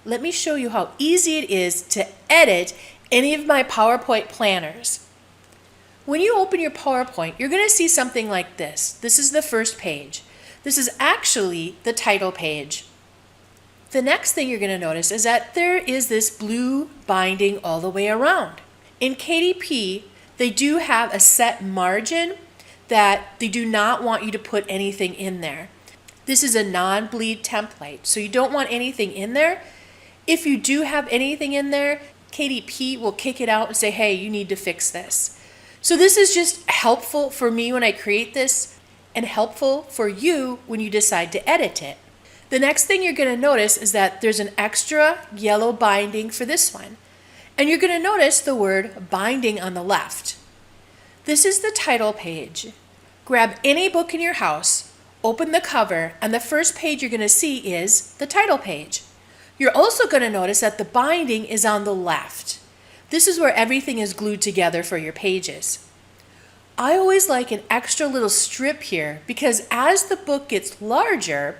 let me show you how easy it is to edit any of my PowerPoint planners. When you open your PowerPoint, you're going to see something like this. This is the first page. This is actually the title page. The next thing you're going to notice is that there is this blue binding all the way around. In KDP, they do have a set margin that they do not want you to put anything in there. This is a non-bleed template, so you don't want anything in there. If you do have anything in there, KDP will kick it out and say, hey, you need to fix this. So this is just helpful for me when I create this and helpful for you when you decide to edit it. The next thing you're going to notice is that there's an extra yellow binding for this one. And you're going to notice the word binding on the left. This is the title page. Grab any book in your house, open the cover, and the first page you're going to see is the title page. You're also going to notice that the binding is on the left. This is where everything is glued together for your pages. I always like an extra little strip here because as the book gets larger,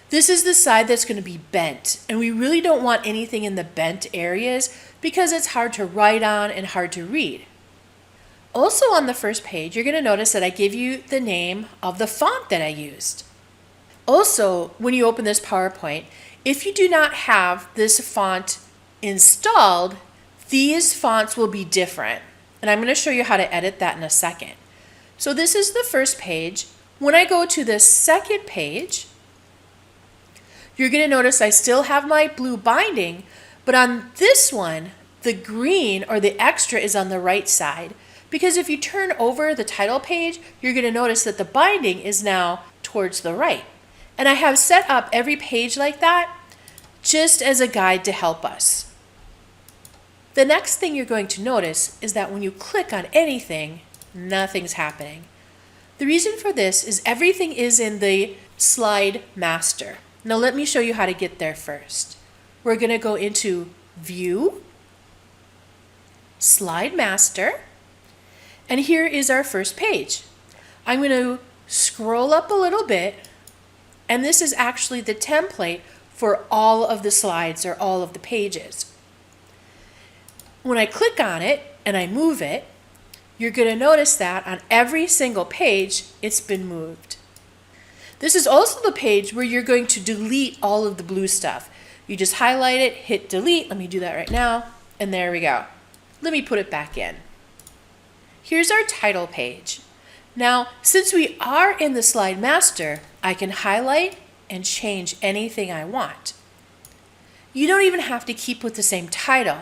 this is the side that's going to be bent, and we really don't want anything in the bent areas because it's hard to write on and hard to read. Also on the first page, you're going to notice that I give you the name of the font that I used. Also, when you open this PowerPoint, if you do not have this font installed, these fonts will be different. And I'm going to show you how to edit that in a second. So this is the first page. When I go to the second page, you're going to notice I still have my blue binding, but on this one, the green or the extra is on the right side. Because if you turn over the title page, you're going to notice that the binding is now towards the right. And I have set up every page like that just as a guide to help us. The next thing you're going to notice is that when you click on anything, nothing's happening. The reason for this is everything is in the slide master. Now let me show you how to get there first. We're going to go into View, Slide Master, and here is our first page. I'm going to scroll up a little bit, and this is actually the template for all of the slides or all of the pages. When I click on it and I move it, you're going to notice that on every single page, it's been moved. This is also the page where you're going to delete all of the blue stuff. You just highlight it, hit delete. Let me do that right now. And there we go. Let me put it back in. Here's our title page. Now, since we are in the slide master, I can highlight and change anything I want. You don't even have to keep with the same title.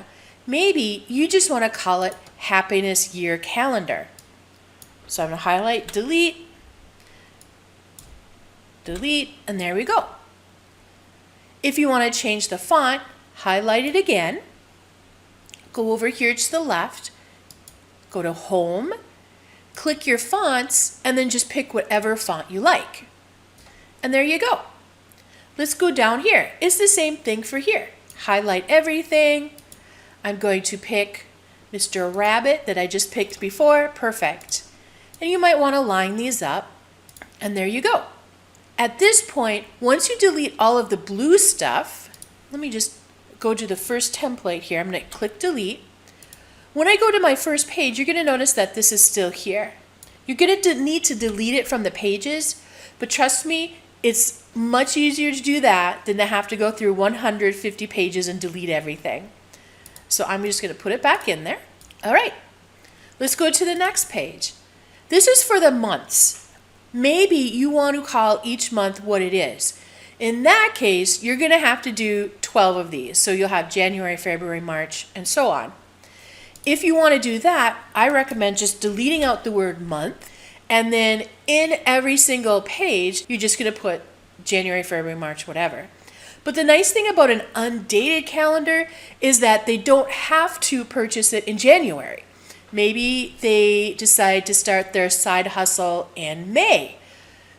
Maybe you just want to call it Happiness Year Calendar. So I'm going to highlight, delete, delete, and there we go. If you want to change the font, highlight it again, go over here to the left, go to Home, click your fonts, and then just pick whatever font you like. And there you go. Let's go down here. It's the same thing for here. Highlight everything. I'm going to pick Mr. Rabbit that I just picked before. Perfect. And you might want to line these up, and there you go. At this point, once you delete all of the blue stuff, let me just go to the first template here. I'm going to click delete. When I go to my first page, you're going to notice that this is still here. You're going to need to delete it from the pages, but trust me, it's much easier to do that than to have to go through 150 pages and delete everything. So I'm just going to put it back in there. All right, let's go to the next page. This is for the months. Maybe you want to call each month what it is. In that case, you're going to have to do 12 of these. So you'll have January, February, March, and so on. If you want to do that, I recommend just deleting out the word month, and then in every single page, you're just going to put January, February, March, whatever. But the nice thing about an undated calendar is that they don't have to purchase it in January. Maybe they decide to start their side hustle in May.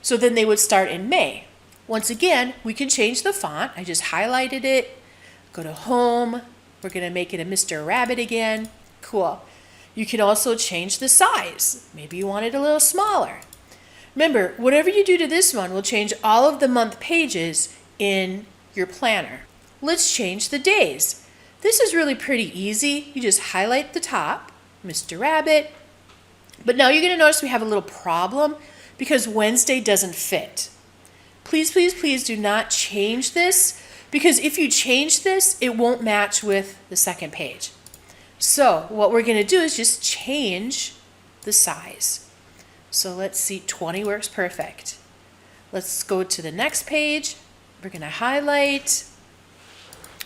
So then they would start in May. Once again, we can change the font. I just highlighted it. Go to Home. We're going to make it a Mr. Rabbit again. Cool. You can also change the size. Maybe you want it a little smaller. Remember, whatever you do to this one will change all of the month pages in your planner. let's change the days. This is really pretty easy. You just highlight the top, Mr. Rabbit. But now you're going to notice we have a little problem because Wednesday doesn't fit. Please, please, please do not change this, because if you change this, it won't match with the second page. So what we're going to do is just change the size. So let's see, 20 works perfect. Let's go to the next page. We're going to highlight.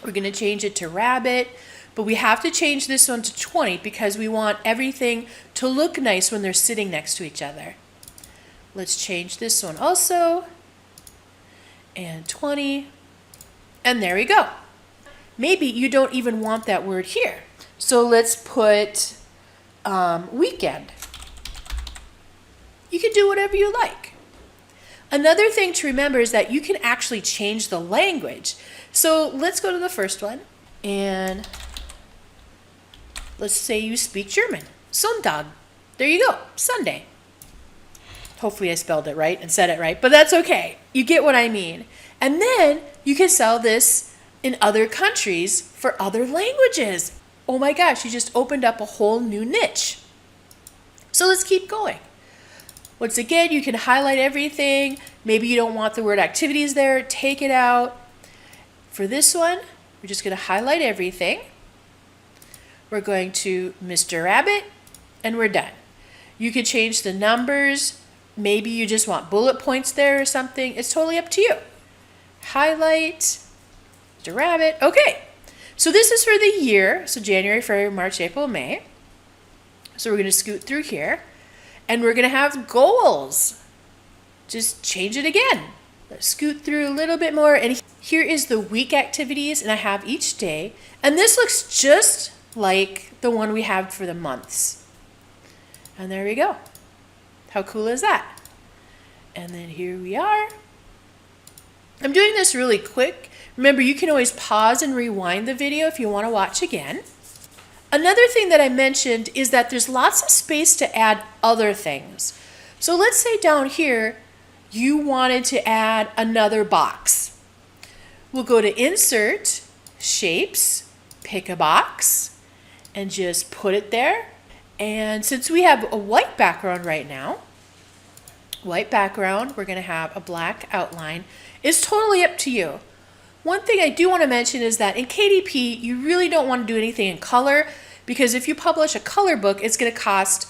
We're going to change it to rabbit, but we have to change this one to 20 because we want everything to look nice when they're sitting next to each other. Let's change this one also, and 20, and there we go. Maybe you don't even want that word here. So let's put weekend. You can do whatever you like. Another thing to remember is that you can actually change the language. So let's go to the first one, and let's say you speak German. Sonntag. There you go, Sunday. Hopefully I spelled it right and said it right, but that's okay. You get what I mean. And then you can sell this in other countries for other languages. Oh my gosh, you just opened up a whole new niche. So let's keep going. Once again, you can highlight everything. Maybe you don't want the word activities there, take it out. For this one, we're just going to highlight everything. We're going to Mr. Rabbit, and we're done. You could change the numbers. Maybe you just want bullet points there or something. It's totally up to you. Highlight, Mr. Rabbit. Okay, so this is for the year. So January, February, March, April, May. So we're going to scoot through here. And we're going to have goals. Just change it again. Let's scoot through a little bit more. And here is the week activities, and I have each day. And this looks just like the one we have for the months. And there we go. How cool is that? And then here we are. I'm doing this really quick. Remember, you can always pause and rewind the video if you want to watch again. Another thing that I mentioned is that there's lots of space to add other things. So let's say down here, you wanted to add another box. We'll go to Insert, Shapes, pick a box, and just put it there. And since we have a white background right now, white background, we're going to have a black outline. It's totally up to you. One thing I do want to mention is that in KDP, you really don't want to do anything in color, because if you publish a color book, it's going to cost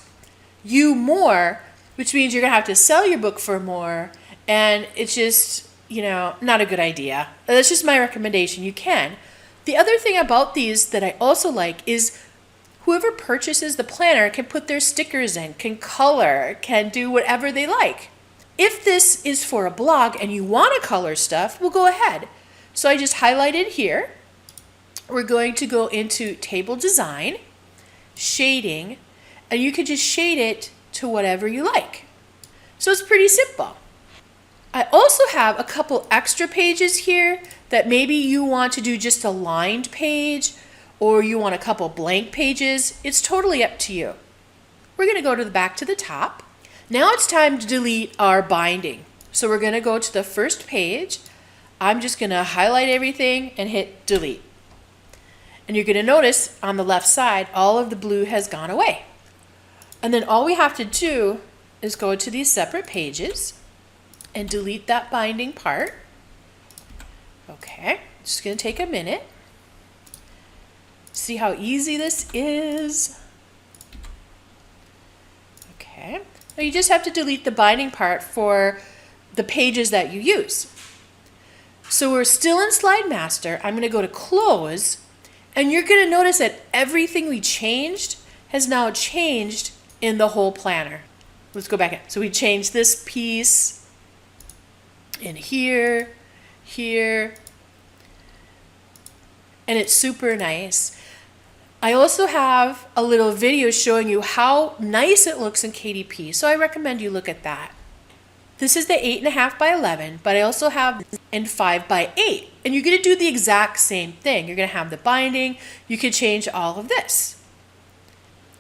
you more, which means you're going to have to sell your book for more, and it's just, not a good idea. That's just my recommendation. You can. The other thing about these that I also like is whoever purchases the planner can put their stickers in, can color, can do whatever they like. If this is for a blog and you want to color stuff, we'll go ahead. So I just highlighted here. We're going to go into Table Design, Shading, and you can just shade it to whatever you like. So it's pretty simple. I also have a couple extra pages here that maybe you want to do just a lined page, or you want a couple blank pages. It's totally up to you. We're going to go back to the top. Now it's time to delete our binding. So we're going to go to the first page. I'm just going to highlight everything and hit delete. And you're going to notice on the left side, all of the blue has gone away. And then all we have to do is go to these separate pages and delete that binding part. Okay, just going to take a minute. See how easy this is? Okay, now you just have to delete the binding part for the pages that you use. So we're still in Slide Master. I'm going to go to Close, and you're going to notice that everything we changed has now changed in the whole planner. Let's go back in. So we changed this piece in here, here, and it's super nice. I also have a little video showing you how nice it looks in KDP, so I recommend you look at that. This is the 8.5 by 11, but I also have in 5 by 8, and you're going to do the exact same thing. You're going to have the binding. You can change all of this.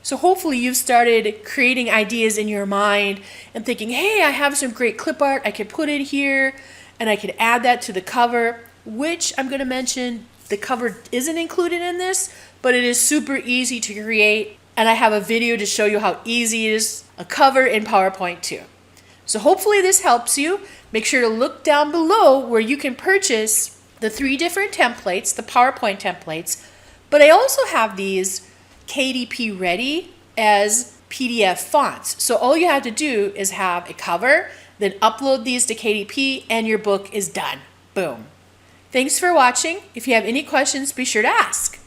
So hopefully you've started creating ideas in your mind and thinking, hey, I have some great clip art I could put in here, and I could add that to the cover, which I'm going to mention The cover isn't included in this, but it is super easy to create, and I have a video to show you how easy it is a cover in PowerPoint too. So hopefully this helps you. Make sure to look down below where you can purchase the 3 different templates, the PowerPoint templates, but I also have these KDP ready as PDF fonts. So all you have to do is have a cover, then upload these to KDP, and your book is done. Boom. Thanks for watching. If you have any questions, be sure to ask.